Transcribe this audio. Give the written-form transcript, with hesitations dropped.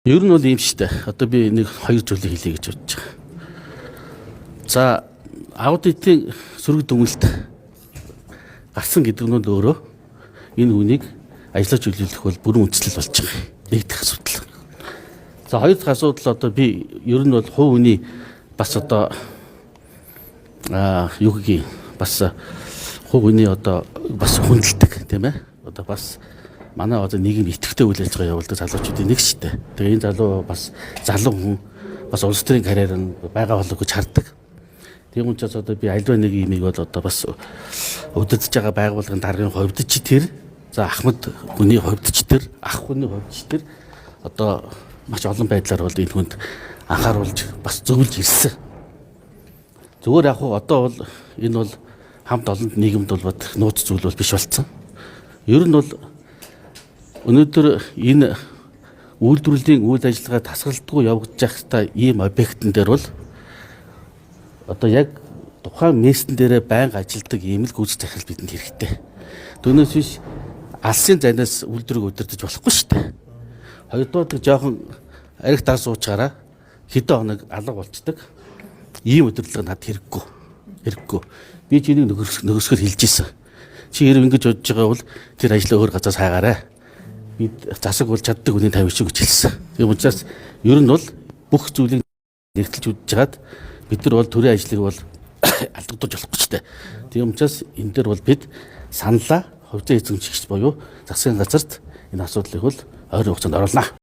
Ер нь бол ийм шүү дээ. Одоо би нэг хоёр зүйлийг хэлье гэж бодож байгаа. За аудитын сөрөг дүгнэлт гарсан гэдэг нь өөрөө энэ үнийг ажиллаж чөлөөлөх бол бүрэн үндэслэл болж байгаа. Нэгдэх асуудал. За хоёр дахь асуудал одоо би ер нь бол хувь хүний бас одоо юу гэх юм бас хувь хүний одоо бас хүндэлдэг тийм ээ. Одоо бас манай одоо нийгэм идэвхтэй үйл ажиллагаа явуулдаг залуучуудын нэг шүү дээ. Тэгээ энэ залуу бас залуу хүн бас улс төрийн карьер нь байгаа болов гэж хардаг. Тийм учраас одоо би альва нэг имийг бол одоо бас удирдах байгаа байгууллагын даргын хувьд ч тэр за Ахмад хүний хувьд ч тэр ах хүний хувьд ч тэр одоо маш олон байдлаар бол энэ хүнд анхааруулж бас зөвлөж ирсэн. Зүгээр яг одоо бол энэ бол хамт олонд нийгэмд бол нууц зүйл бол биш болцсон. Ер нь бол өнөөдөр энэ үйлдвэрлэлийн үйл ажиллагаа тасралтгүй явагдаж байхдаа ийм объектн дээр бол одоо яг тухайн местэн дээрээ байнга ажилтдаг ийм л гүйцэтгэх захирал бидэнд хэрэгтэй. Түүнээс биш алсын занаас үйлдвэрийг удирдах болохгүй шүү дээ. Хоёрдугаар жоохон арх дар суучаараа хэдэн хоног алга болцдог. Ийм удирдлага надад хэрэггүй. Хэрэггүй. Би чинийг нөгөөсгөр хэлж ийсэн. Чи хэрэг ингэж бодож байгаа бол тэр ажлаа өөр газраас хаагаарай. Бид засаг бол чаддаг үний тавьчих гэж хэлсэн. Тийм учраас ер нь бол бүх зүйлийг нэгтэлж үзжгаад бид нар бол төрийн ажлыг бол алдагдуулж болохгүй ч дээ. Тийм учраас энэ дээр бол бид саналаа хувьцаа эзэмшигч буюу засгийн газарт энэ асуудлыг бол ойрын хугацаанд оруулнаа.